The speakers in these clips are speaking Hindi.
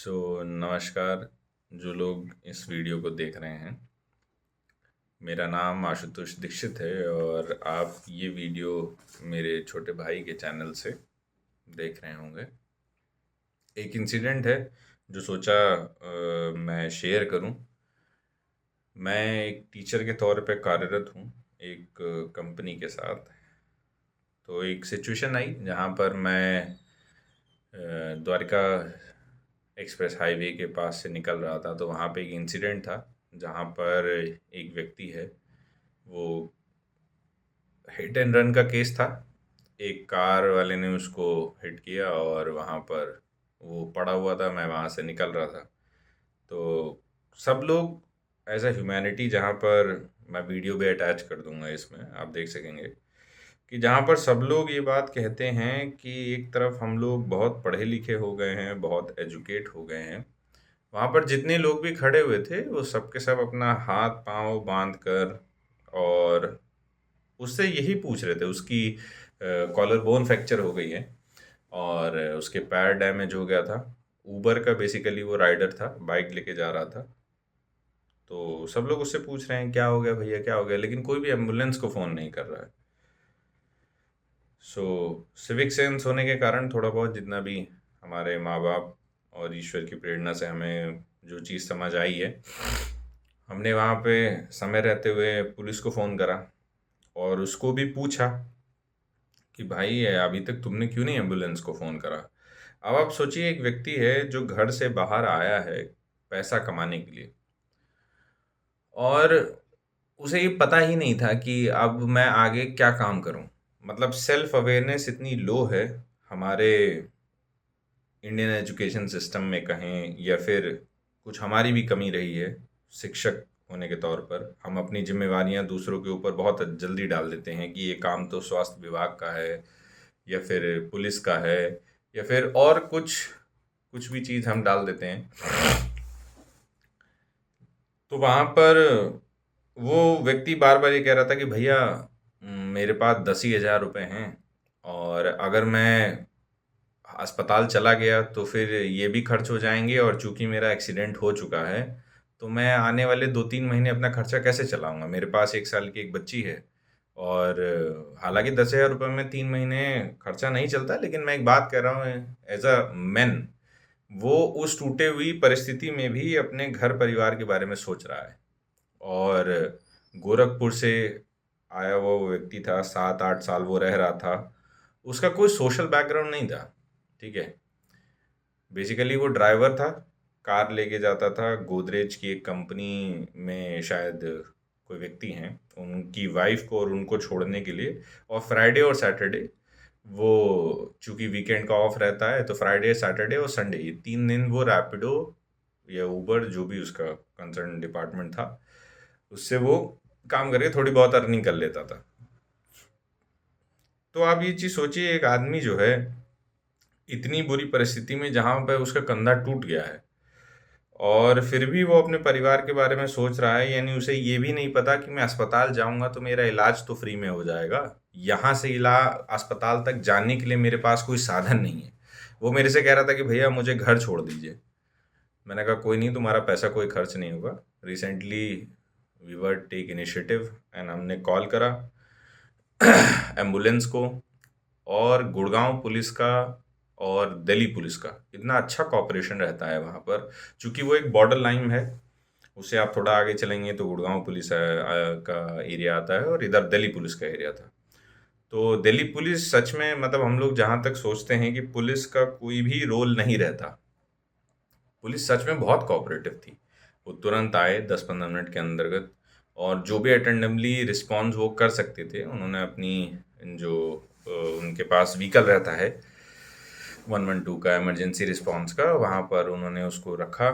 नमस्कार जो लोग इस वीडियो को देख रहे हैं। मेरा नाम आशुतोष दीक्षित है और आप ये वीडियो मेरे छोटे भाई के चैनल से देख रहे होंगे। एक इंसिडेंट है जो सोचा मैं शेयर करूं। मैं एक टीचर के तौर पे कार्यरत हूं एक कंपनी के साथ। तो एक सिचुएशन आई जहां पर मैं द्वारका एक्सप्रेस हाईवे के पास से निकल रहा था। तो वहाँ पे एक इंसिडेंट था जहाँ पर एक व्यक्ति है, वो हिट एंड रन का केस था। एक कार वाले ने उसको हिट किया और वहाँ पर वो पड़ा हुआ था। मैं वहाँ से निकल रहा था। तो सब लोग एज अ ह्यूमैनिटी, जहाँ पर मैं वीडियो भी अटैच कर दूंगा, इसमें आप देख सकेंगे कि जहाँ पर सब लोग ये बात कहते हैं कि एक तरफ हम लोग बहुत पढ़े लिखे हो गए हैं, बहुत एजुकेट हो गए हैं, वहाँ पर जितने लोग भी खड़े हुए थे वो सब के सब अपना हाथ पांव बांध कर और उससे यही पूछ रहे थे। उसकी कॉलर बोन फ्रैक्चर हो गई है और उसके पैर डैमेज हो गया था। ऊबर का बेसिकली वो राइडर था, बाइक लेके जा रहा था। तो सब लोग उससे पूछ रहे हैं क्या हो गया भैया, क्या हो गया, लेकिन कोई भी एम्बुलेंस को फ़ोन नहीं कर रहा है। सो सिविक सेंस होने के कारण थोड़ा बहुत जितना भी हमारे माँ बाप और ईश्वर की प्रेरणा से हमें जो चीज़ समझ आई है, हमने वहाँ पे समय रहते हुए पुलिस को फ़ोन करा और उसको भी पूछा कि भाई अभी तक तुमने क्यों नहीं एम्बुलेंस को फ़ोन करा। अब आप सोचिए, एक व्यक्ति है जो घर से बाहर आया है पैसा कमाने के लिए, और उसे ये पता ही नहीं था कि अब मैं आगे क्या काम करूं। मतलब सेल्फ अवेयरनेस इतनी लो है हमारे इंडियन एजुकेशन सिस्टम में कहें, या फिर कुछ हमारी भी कमी रही है शिक्षक होने के तौर पर। हम अपनी जिम्मेवारियां दूसरों के ऊपर बहुत जल्दी डाल देते हैं कि ये काम तो स्वास्थ्य विभाग का है, या फिर पुलिस का है, या फिर और कुछ कुछ भी चीज़ हम डाल देते हैं। तो वहाँ पर वो व्यक्ति बार बार ये कह रहा था कि भैया मेरे पास 10 ही 1000 रुपये हैं, और अगर मैं अस्पताल चला गया तो फिर ये भी खर्च हो जाएंगे, और चूंकि मेरा एक्सीडेंट हो चुका है तो मैं आने वाले 2-3 महीने अपना खर्चा कैसे चलाऊंगा। मेरे पास 1 साल की एक बच्ची है, और हालांकि 10 हजार रुपये में 3 महीने खर्चा नहीं चलता, लेकिन मैं एक बात कह रहा हूँ एज अ मैन, वो उस टूटे हुई परिस्थिति में भी अपने घर परिवार के बारे में सोच रहा है। और गोरखपुर से आया हुआ वो व्यक्ति था, 7-8 साल वो रह रहा था। उसका कोई सोशल बैकग्राउंड नहीं था, ठीक है। बेसिकली वो ड्राइवर था, कार लेके जाता था। गोदरेज की एक कंपनी में शायद कोई व्यक्ति हैं, उनकी वाइफ को और उनको छोड़ने के लिए। और फ्राइडे और सैटरडे वो, चूंकि वीकेंड का ऑफ रहता है, तो फ्राइडे सैटरडे और संडे ये 3 दिन वो रैपिडो या ऊबर, जो भी उसका कंसर्न डिपार्टमेंट था, उससे वो काम करके थोड़ी बहुत अर्निंग कर लेता था। तो आप ये चीज़ सोचिए, एक आदमी जो है इतनी बुरी परिस्थिति में जहाँ पे उसका कंधा टूट गया है, और फिर भी वो अपने परिवार के बारे में सोच रहा है। यानी उसे ये भी नहीं पता कि मैं अस्पताल जाऊंगा तो मेरा इलाज तो फ्री में हो जाएगा, यहाँ से इला अस्पताल तक जाने के लिए मेरे पास कोई साधन नहीं है। वो मेरे से कह रहा था कि भैया मुझे घर छोड़ दीजिए। मैंने कहा कोई नहीं, तुम्हारा पैसा कोई खर्च नहीं होगा। Recently we were take initiative and हमने कॉल करा एम्बुलेंस को, और गुड़गांव पुलिस का और दिल्ली पुलिस का इतना अच्छा कॉपरेशन रहता है वहाँ पर। चूँकि वो एक बॉर्डर लाइन है, उससे आप थोड़ा आगे चलेंगे तो गुड़गांव पुलिस का एरिया आता है, और इधर दिल्ली पुलिस का एरिया था। तो दिल्ली पुलिस सच में, मतलब हम लोग जहाँ तक सोचते हैं कि पुलिस का कोई भी रोल नहीं रहता, पुलिस सच में बहुत कोऑपरेटिव थी। वो तुरंत आए 10-15 मिनट के अंतर्गत, और जो भी अटेंडेबली रिस्पॉन्स वो कर सकते थे उन्होंने अपनी जो उनके पास व्हीकल रहता है 112 का, इमरजेंसी रिस्पॉन्स का, वहाँ पर उन्होंने उसको रखा।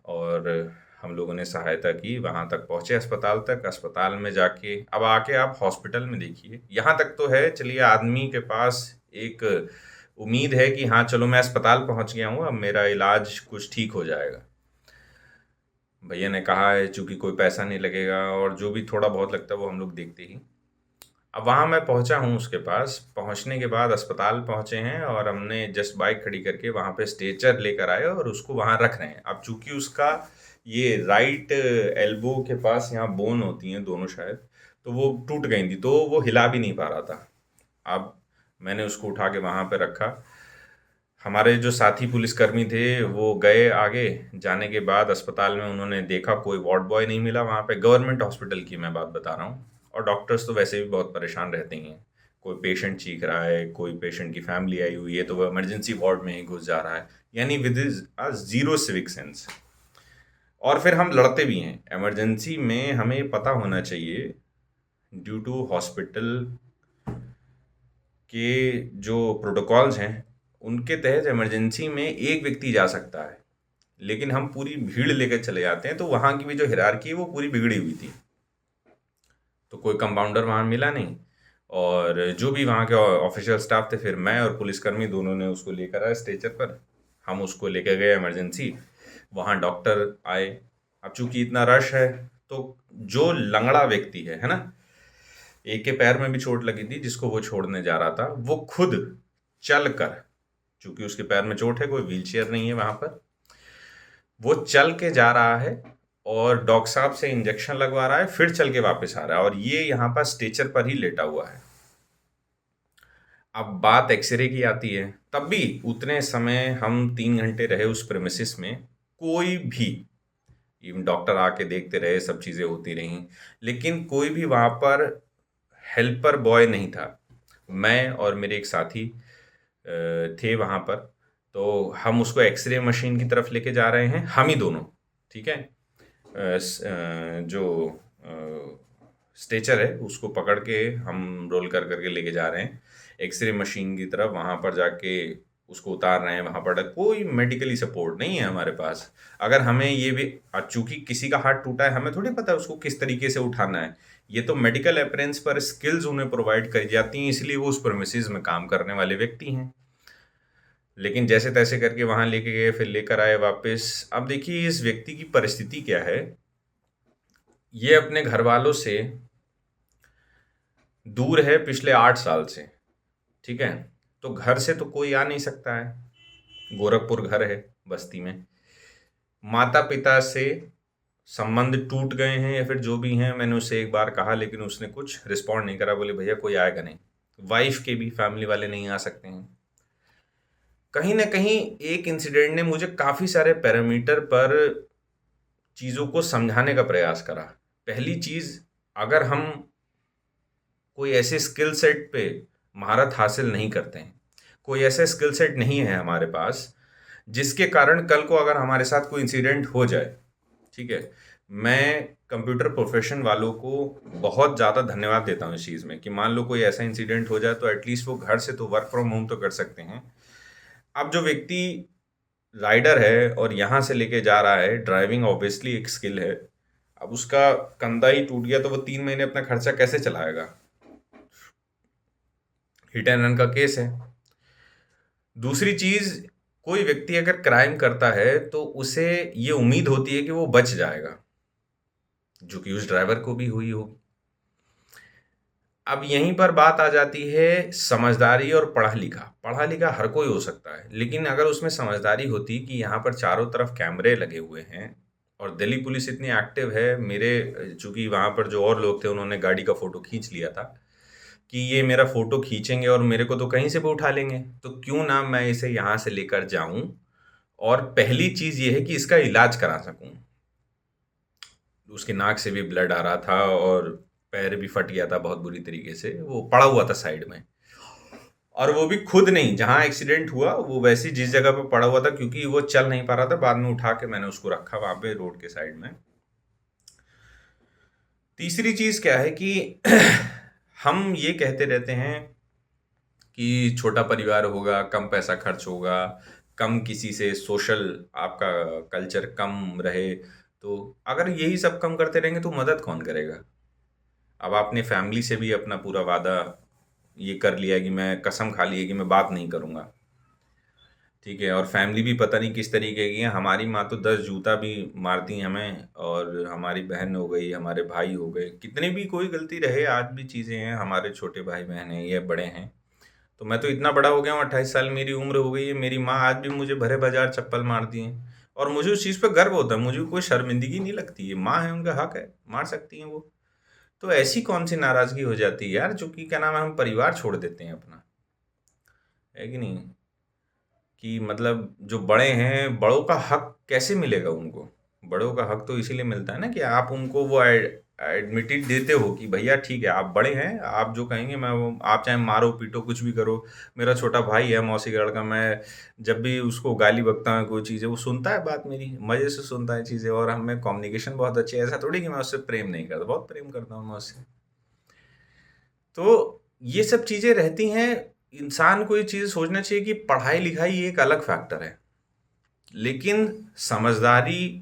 और हम लोगों ने सहायता की, वहाँ तक पहुँचे अस्पताल तक। अस्पताल में जाके अब आके आप हॉस्पिटल में देखिए, यहाँ तक तो है चलिए आदमी के पास एक उम्मीद है कि हाँ चलो मैं अस्पताल पहुँच गया हूँ, अब मेरा इलाज कुछ ठीक हो जाएगा। भैया ने कहा है चूंकि कोई पैसा नहीं लगेगा, और जो भी थोड़ा बहुत लगता है वो हम लोग देखते ही। अब वहाँ मैं पहुँचा हूँ उसके पास, पहुँचने के बाद अस्पताल पहुँचे हैं और हमने जस्ट बाइक खड़ी करके वहाँ पे स्ट्रेचर लेकर आए और उसको वहाँ रख रहे हैं। अब चूँकि उसका ये राइट एल्बो के पास यहाँ बोन होती हैं दोनों शायद, तो वो टूट गई थी, तो वो हिला भी नहीं पा रहा था। अब मैंने उसको उठा के वहाँ पे रखा। हमारे जो साथी पुलिसकर्मी थे वो गए आगे, जाने के बाद अस्पताल में उन्होंने देखा कोई वार्ड बॉय नहीं मिला वहाँ पे। गवर्नमेंट हॉस्पिटल की मैं बात बता रहा हूँ, और डॉक्टर्स तो वैसे भी बहुत परेशान रहते ही हैं। कोई पेशेंट चीख रहा है, कोई पेशेंट की फैमिली आई हुई है, तो वो इमरजेंसी वार्ड में ही घुस जा रहा है, यानी with is a zero civic sense. और फिर हम लड़ते भी हैं। इमरजेंसी में हमें पता होना चाहिए, ड्यू टू हॉस्पिटल के जो प्रोटोकॉल्स हैं उनके तहत इमरजेंसी में एक व्यक्ति जा सकता है, लेकिन हम पूरी भीड़ लेकर चले जाते हैं, तो वहाँ की भी जो हिरार्की है वो पूरी बिगड़ी हुई थी। तो कोई कंपाउंडर वहाँ मिला नहीं, और जो भी वहाँ के ऑफिशियल स्टाफ थे, फिर मैं और पुलिसकर्मी दोनों ने उसको लेकर आए स्ट्रेचर पर। हम उसको लेकर गए इमरजेंसी, वहाँ डॉक्टर आए। अब चूंकि इतना रश है, तो जो लंगड़ा व्यक्ति है ना, एक के पैर में भी चोट लगी थी, जिसको वो छोड़ने जा रहा था, वो खुद चल कर, चूंकि उसके पैर में चोट है, कोई व्हीलचेयर नहीं है वहां पर, वो चल के जा रहा है और डॉक्टर साहब से इंजेक्शन लगवा रहा है, फिर चल के वापस आ रहा है, और ये यहाँ पर स्ट्रेचर पर ही लेटा हुआ है। अब बात एक्सरे की आती है, तब भी उतने समय हम 3 घंटे रहे उस प्रेमिसिस में, कोई भी, इवन डॉक्टर आके देखते रहे, सब चीज़ें होती रहीं, लेकिन कोई भी वहाँ पर हेल्पर बॉय नहीं था। मैं और मेरे एक साथी थे वहाँ पर, तो हम उसको एक्सरे मशीन की तरफ लेके जा रहे हैं, हम ही दोनों, ठीक है। जो स्ट्रेचर है उसको पकड़ के हम रोल कर करके लेके जा रहे हैं एक्सरे मशीन की तरफ। वहाँ पर जाके उसको उतार रहे हैं। वहाँ पर कोई मेडिकली सपोर्ट नहीं है हमारे पास। अगर हमें ये भी, चूंकि किसी का हाथ टूटा है, हमें थोड़ी पता है उसको किस तरीके से उठाना है। ये तो मेडिकल अपेरेंस पर स्किल्स उन्हें प्रोवाइड करी जाती हैं, इसलिए वो उस प्रेमिसेस में काम करने वाले व्यक्ति हैं। लेकिन जैसे तैसे करके वहां लेके गए, फिर लेकर आए वापस। अब देखिए इस व्यक्ति की परिस्थिति क्या है। ये अपने घर वालों से दूर है पिछले 8 साल से, ठीक है। तो घर से तो कोई आ नहीं सकता है, गोरखपुर घर है बस्ती में। माता पिता से संबंध टूट गए हैं या फिर जो भी हैं, मैंने उससे एक बार कहा लेकिन उसने कुछ रिस्पॉन्ड नहीं करा, बोले भैया कोई आएगा नहीं। वाइफ के भी फैमिली वाले नहीं आ सकते हैं। कहीं ना कहीं एक इंसिडेंट ने मुझे काफ़ी सारे पैरामीटर पर चीज़ों को समझाने का प्रयास करा। पहली चीज़, अगर हम कोई ऐसे स्किल सेट पे महारत हासिल नहीं करते हैं, कोई ऐसा स्किल सेट नहीं है हमारे पास जिसके कारण कल को अगर हमारे साथ कोई इंसिडेंट हो जाए, ठीक है। मैं कंप्यूटर प्रोफेशन वालों को बहुत ज़्यादा धन्यवाद देता हूँ इस चीज़ में, कि मान लो कोई ऐसा इंसिडेंट हो जाए तो एटलीस्ट वो घर से तो वर्क फ्रॉम होम तो कर सकते हैं। अब जो व्यक्ति राइडर है और यहाँ से लेके जा रहा है, ड्राइविंग ऑब्वियसली एक स्किल है। अब उसका कंधा ही टूट गया तो वो 3 महीने अपना खर्चा कैसे चलाएगा। हिट एंड रन का केस है। दूसरी चीज, कोई व्यक्ति अगर क्राइम करता है तो उसे ये उम्मीद होती है कि वो बच जाएगा, जो कि उस ड्राइवर को भी हुई होगी। अब यहीं पर बात आ जाती है समझदारी और पढ़ा लिखा। पढ़ा लिखा हर कोई हो सकता है, लेकिन अगर उसमें समझदारी होती कि यहाँ पर चारों तरफ कैमरे लगे हुए हैं और दिल्ली पुलिस इतनी एक्टिव है। मेरे, चूंकि वहाँ पर जो और लोग थे उन्होंने गाड़ी का फोटो खींच लिया था कि ये मेरा फोटो खींचेंगे और मेरे को तो कहीं से भी उठा लेंगे, तो क्यों ना मैं इसे यहाँ से लेकर जाऊं, और पहली चीज ये है कि इसका इलाज करा सकूं। उसके नाक से भी ब्लड आ रहा था और पैर भी फट गया था बहुत बुरी तरीके से, वो पड़ा हुआ था साइड में। और वो भी खुद नहीं, जहां एक्सीडेंट हुआ वो वैसी जिस जगह पे पड़ा हुआ था, क्योंकि वो चल नहीं पा रहा था। बाद में उठा के मैंने उसको रखा वहां पे रोड के साइड में। तीसरी चीज क्या है कि हम ये कहते रहते हैं कि छोटा परिवार होगा, कम पैसा खर्च होगा, कम किसी से सोशल आपका कल्चर कम रहे। तो अगर यही सब कम करते रहेंगे तो मदद कौन करेगा। अब आपने फैमिली से भी अपना पूरा वादा ये कर लिया कि मैं कसम खा ली है कि मैं बात नहीं करूँगा, ठीक है। और फैमिली भी पता नहीं किस तरीके की है। हमारी माँ तो 10 जूता भी मारती हैं हमें, और हमारी बहन हो गई, हमारे भाई हो गए, कितनी भी कोई गलती रहे, आज भी चीज़ें हैं, हमारे छोटे भाई बहन हैं, ये बड़े हैं। तो मैं तो इतना बड़ा हो गया हूँ, 28 साल मेरी उम्र हो गई है, मेरी माँ आज भी मुझे भरे बाजार चप्पल मारती हैं, और मुझे उस चीज़ पे गर्व होता है, मुझे कोई शर्मिंदगी नहीं लगती है। माँ है, उनका हक है, मार सकती हैं वो। तो ऐसी कौन सी नाराज़गी हो जाती है यार, जो कि क्या नाम है, हम परिवार छोड़ देते हैं अपना, है कि नहीं? कि मतलब जो बड़े हैं, बड़ों का हक कैसे मिलेगा उनको? बड़ों का हक तो इसीलिए मिलता है ना कि आप उनको वो एडमिटेड देते हो कि भैया ठीक है, आप बड़े हैं, आप जो कहेंगे मैं वो, आप चाहे मारो पीटो कुछ भी करो। मेरा छोटा भाई है मौसी का लड़का, मैं जब भी उसको गाली बकता हूँ कोई चीज़ है, वो सुनता है बात मेरी, मज़े से सुनता है चीज़ें, और हमें कम्युनिकेशन बहुत अच्छी है। ऐसा थोड़ी कि मैं उससे प्रेम नहीं करता, बहुत प्रेम करता हूँ मैं उससे। तो ये सब चीज़ें रहती हैं। इंसान को ये चीज़ सोचना चाहिए कि पढ़ाई लिखाई एक अलग फैक्टर है, लेकिन समझदारी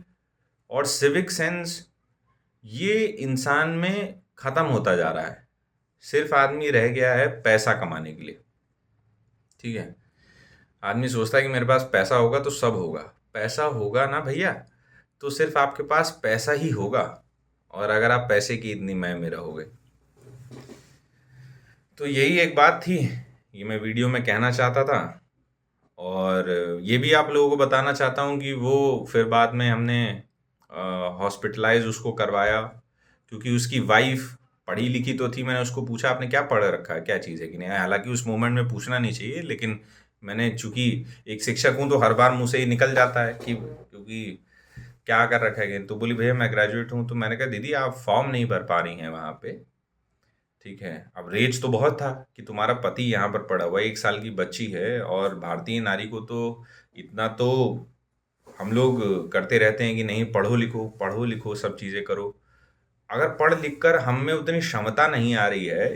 और सिविक सेंस ये इंसान में खत्म होता जा रहा है। सिर्फ आदमी रह गया है पैसा कमाने के लिए। ठीक है। आदमी सोचता है कि मेरे पास पैसा होगा तो सब होगा। पैसा होगा ना भैया, तो सिर्फ आपके पास पैसा ही होगा, और अगर आप पैसे की इतनी मैं में रहोगे। तो यही एक बात थी, ये मैं वीडियो में कहना चाहता था। और ये भी आप लोगों को बताना चाहता हूँ कि वो फिर बाद में हमने हॉस्पिटलाइज उसको करवाया, क्योंकि उसकी वाइफ पढ़ी लिखी तो थी। मैंने उसको पूछा आपने क्या पढ़ रखा है, क्या चीज़ है कि नहीं, हालांकि उस मोमेंट में पूछना नहीं चाहिए, लेकिन मैंने चूंकि एक शिक्षक हूँ तो हर बार मुँह से ही निकल जाता है कि क्योंकि क्या कर रखा है। तो बोली भैया मैं ग्रेजुएट हूँ। तो मैंने कहा दीदी आप फॉर्म नहीं भर पा रही हैं वहाँ पे, ठीक है। अब रेज तो बहुत था कि तुम्हारा पति यहाँ पर पड़ा हुआ है, 1 साल की बच्ची है, और भारतीय नारी को तो इतना तो हम लोग करते रहते हैं कि नहीं पढ़ो लिखो सब चीज़ें करो। अगर पढ़ लिख कर हम में उतनी क्षमता नहीं आ रही है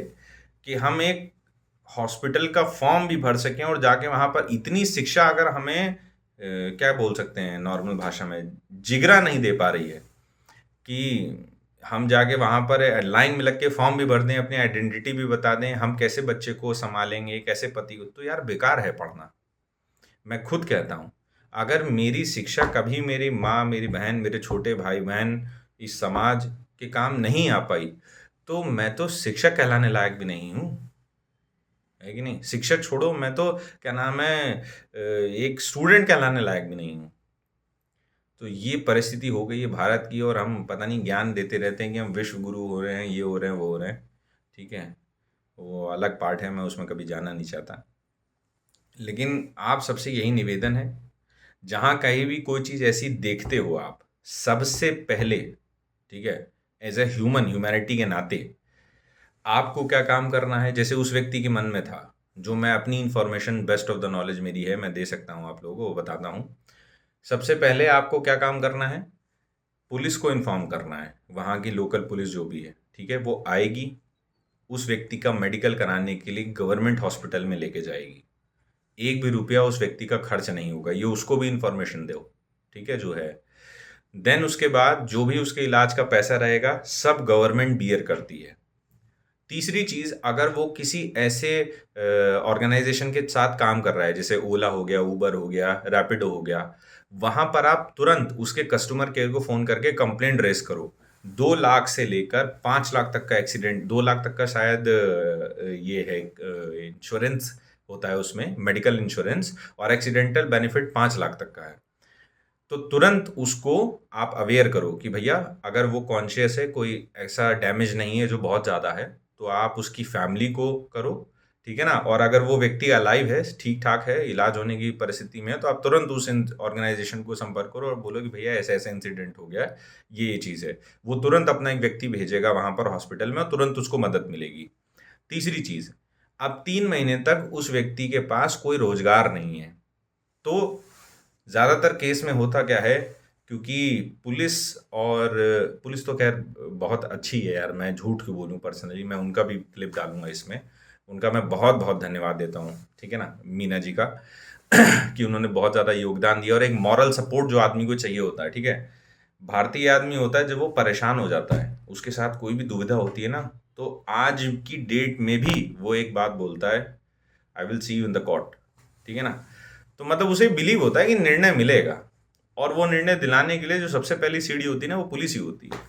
कि हम एक हॉस्पिटल का फॉर्म भी भर सकें, और जाके वहाँ पर इतनी शिक्षा अगर हमें क्या बोल सकते हैं नॉर्मल भाषा में, जिगरा नहीं दे पा रही है कि हम जाके वहाँ पर लाइन में लग के फॉर्म भी भर दें, अपनी आइडेंटिटी भी बता दें, हम कैसे बच्चे को संभालेंगे, कैसे पति को, तो यार बेकार है पढ़ना। मैं खुद कहता हूँ, अगर मेरी शिक्षा कभी मेरी माँ, मेरी बहन, मेरे छोटे भाई बहन इस समाज के काम नहीं आ पाई, तो मैं तो शिक्षक कहलाने लायक भी नहीं हूँ, है कि नहीं? शिक्षक छोड़ो, मैं तो क्या नाम है एक स्टूडेंट कहलाने लायक भी नहीं हूँ। तो ये परिस्थिति हो गई है भारत की, और हम पता नहीं ज्ञान देते रहते हैं कि हम विश्व गुरु हो रहे हैं, ये हो रहे हैं, वो हो रहे हैं। ठीक है, वो अलग पार्ट है, मैं उसमें कभी जाना नहीं चाहता। लेकिन आप सबसे यही निवेदन है, जहाँ कहीं भी कोई चीज़ ऐसी देखते हो आप, सबसे पहले, ठीक है, एज ए ह्यूमन, ह्यूमैनिटी के नाते आपको क्या काम करना है, जैसे उस व्यक्ति के मन में था, जो मैं अपनी information best of the knowledge मेरी है, मैं दे सकता हूँ आप लोगों को, वो बताता हूँ। सबसे पहले आपको क्या काम करना है, पुलिस को इन्फॉर्म करना है, वहाँ की लोकल पुलिस जो भी है, ठीक है, वो आएगी, उस व्यक्ति का मेडिकल कराने के लिए गवर्नमेंट हॉस्पिटल में लेके जाएगी। एक भी रुपया उस व्यक्ति का खर्च नहीं होगा, ये उसको भी इन्फॉर्मेशन दो, ठीक है, जो है। देन उसके बाद जो भी उसके इलाज का पैसा रहेगा, सब गवर्नमेंट बियर करती है। तीसरी चीज़, अगर वो किसी ऐसे ऑर्गेनाइजेशन के साथ काम कर रहा है, जैसे ओला हो गया, उबर हो गया, रैपिडो हो गया, वहाँ पर आप तुरंत उसके कस्टमर केयर को फ़ोन करके कंप्लेंट रेज़ करो। 2 लाख से लेकर 5 लाख तक का एक्सीडेंट, 2 लाख तक का शायद ये है इंश्योरेंस होता है उसमें, मेडिकल इंश्योरेंस, और एक्सीडेंटल बेनिफिट 5 लाख तक का है। तो तुरंत उसको आप अवेयर करो कि भैया अगर वो कॉन्शियस है, कोई ऐसा डैमेज नहीं है जो बहुत ज़्यादा है, तो आप उसकी फैमिली को करो, ठीक है ना? और अगर वो व्यक्ति अलाइव है, ठीक-ठाक है, इलाज होने की परिस्थिति में है, तो आप तुरंत उस ऑर्गेनाइज़ेशन को संपर्क करो और बोलो कि भैया ऐसा-ऐसा इंसिडेंट हो गया है, ये चीज़ है। वो तुरंत अपना एक व्यक्ति भेजेगा वहाँ पर हॉस्पिटल में, और तुरंत उसको मदद मिलेगी। तीसरी चीज़, अब 3 महीने तक उस व्यक्ति के पास कोई रोज़गार नहीं है, तो ज़्यादातर केस में होता क्या है, क्योंकि पुलिस, और पुलिस तो खैर बहुत अच्छी है यार, मैं झूठ क्यों बोलूँ, पर्सनली मैं उनका भी क्लिप डालूंगा इसमें, उनका मैं बहुत बहुत धन्यवाद देता हूँ, ठीक है ना, मीना जी का कि उन्होंने बहुत ज़्यादा योगदान दिया, और एक मॉरल सपोर्ट जो आदमी को चाहिए होता है, ठीक है। भारतीय आदमी होता है, जब वो परेशान हो जाता है, उसके साथ कोई भी दुविधा होती है ना, तो आज की डेट में भी वो एक बात बोलता है, I will see you in the court, ठीक है ना। तो मतलब उसे बिलीव होता है कि निर्णय मिलेगा, और वो निर्णय दिलाने के लिए जो सबसे पहली सीढ़ी होती है ना, वो पुलिस ही होती है।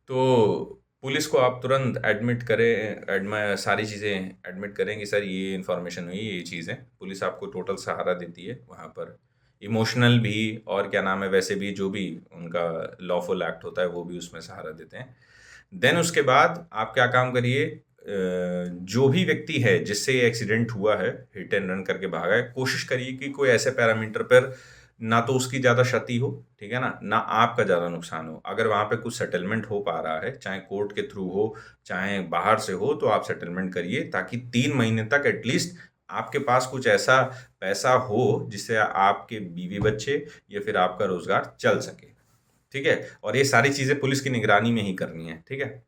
तो पुलिस को आप तुरंत एडमिट करें, सारी चीज़ें एडमिट करें कि सर ये इन्फॉर्मेशन हुई, ये चीज़ें। पुलिस आपको टोटल सहारा देती है वहाँ पर, इमोशनल भी, और क्या नाम है, वैसे भी जो भी उनका लॉफुल एक्ट होता है वो भी उसमें सहारा देते हैं। देन उसके बाद आप क्या काम करिए, जो भी व्यक्ति है जिससे ये एक्सीडेंट हुआ है, हिट एंड रन करके भागा है, कोशिश करिए कि कोई ऐसे पैरामीटर पर ना तो उसकी ज़्यादा क्षति हो, ठीक है ना आपका ज़्यादा नुकसान हो। अगर वहाँ पे कुछ सेटलमेंट हो पा रहा है, चाहे कोर्ट के थ्रू हो, चाहे बाहर से हो, तो आप सेटलमेंट करिए, ताकि 3 महीने तक एटलीस्ट आपके पास कुछ ऐसा पैसा हो जिससे आपके बीवी बच्चे या फिर आपका रोजगार चल सके, ठीक है। और ये सारी चीज़ें पुलिस की निगरानी में ही करनी है, ठीक है।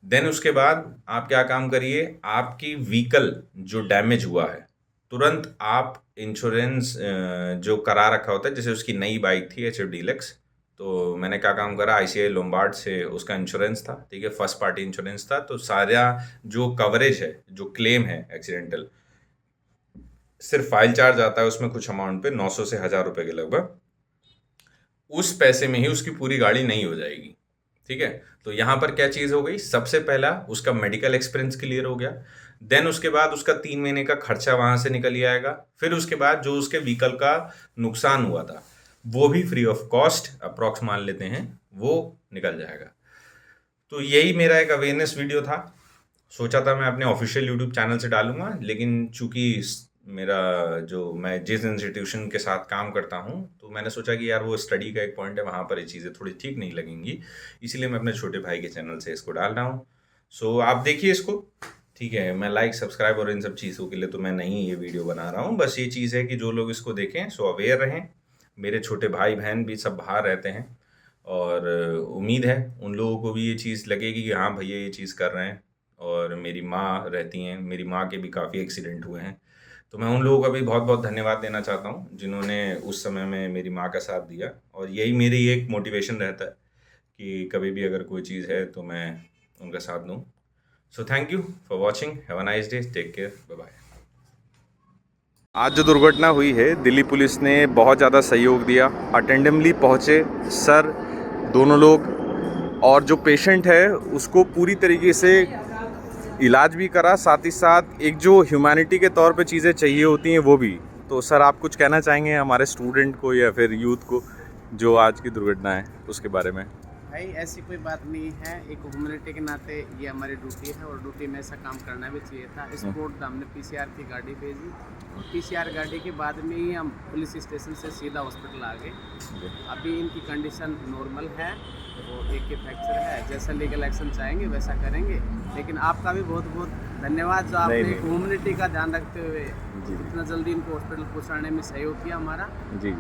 देन उसके बाद आप क्या काम करिए, आपकी व्हीकल जो डैमेज हुआ है, तुरंत आप इंश्योरेंस जो करा रखा होता है, जैसे उसकी नई बाइक थी एच एफ डीलक्स, तो मैंने क्या काम करा, आईसीआई लोम्बार्ड से उसका इंश्योरेंस था, ठीक है, फर्स्ट पार्टी इंश्योरेंस था। तो सारा जो कवरेज है, जो क्लेम है एक्सीडेंटल, सिर्फ फाइल चार्ज आता है उसमें कुछ अमाउंट पे, 900 से 1000 रुपए के लगभग, उस पैसे में ही उसकी पूरी गाड़ी नहीं हो जाएगी, ठीक है। तो यहाँ पर क्या चीज़ हो गई, सबसे पहला उसका मेडिकल एक्सपेंस क्लियर हो गया। देन उसके बाद उसका 3 महीने का खर्चा वहां से निकल ही आएगा। फिर उसके बाद जो उसके व्हीकल का नुकसान हुआ था वो भी फ्री ऑफ कॉस्ट, अप्रॉक्स मान लेते हैं, वो निकल जाएगा। तो यही मेरा एक अवेयरनेस वीडियो था। सोचा था मैं अपने ऑफिशियल यूट्यूब चैनल से डालूंगा, लेकिन चूंकि मेरा जो मैं जिस इंस्टीट्यूशन के साथ काम करता हूँ, तो मैंने सोचा कि यार वो स्टडी का एक पॉइंट है, वहाँ पर ये चीज़ें थोड़ी ठीक नहीं लगेंगी, इसीलिए मैं अपने छोटे भाई के चैनल से इसको डाल रहा हूँ। सो आप देखिए इसको, ठीक है। मैं लाइक, सब्सक्राइब और इन सब चीज़ों के लिए तो मैं नहीं ये वीडियो बना रहा हूँ, बस ये चीज़ है कि जो लोग इसको देखें सो अवेयर रहें। मेरे छोटे भाई बहन भी सब बाहर रहते हैं, और उम्मीद है उन लोगों को भी ये चीज़ लगेगी कि हाँ भैया ये चीज़ कर रहे हैं। और मेरी माँ रहती हैं, मेरी माँ के भी काफ़ी एक्सीडेंट हुए हैं, तो मैं उन लोगों का भी बहुत बहुत धन्यवाद देना चाहता हूँ जिन्होंने उस समय में मेरी माँ का साथ दिया। और यही मेरी एक मोटिवेशन रहता है कि कभी भी अगर कोई चीज़ है तो मैं उनका साथ दूँ। So thank you for watching, have a nice day, take care, bye bye. आज जो दुर्घटना हुई है, दिल्ली पुलिस ने बहुत ज़्यादा सहयोग दिया, अटेंडमली पहुँचे सर दोनों लोग, और जो पेशेंट है उसको पूरी तरीके से इलाज भी करा, साथ ही साथ एक जो ह्यूमैनिटी के तौर पे चीज़ें चाहिए होती हैं वो भी। तो सर आप कुछ कहना चाहेंगे हमारे स्टूडेंट को या फिर यूथ को जो आज की दुर्घटना है उसके बारे में? भाई ऐसी कोई बात नहीं है, एक ह्यूमैनिटी के नाते ये हमारी ड्यूटी है, और ड्यूटी में ऐसा काम करना भी चाहिए था। स्पोर्ट हमने पीसीआर की गाड़ी भेजी, और पीसीआर गाड़ी के बाद में ही हम पुलिस स्टेशन से सीधा हॉस्पिटल आ गए। अभी इनकी कंडीशन नॉर्मल है, वो एक के फ्रैक्चर है, जैसा लीगल एक्शन चाहेंगे वैसा करेंगे। लेकिन आपका भी बहुत बहुत धन्यवाद जो आपने ह्यूमैनिटी का ध्यान रखते हुए इतना जल्दी इनको हॉस्पिटल पहुँचाने में सहयोग किया हमारा। जी।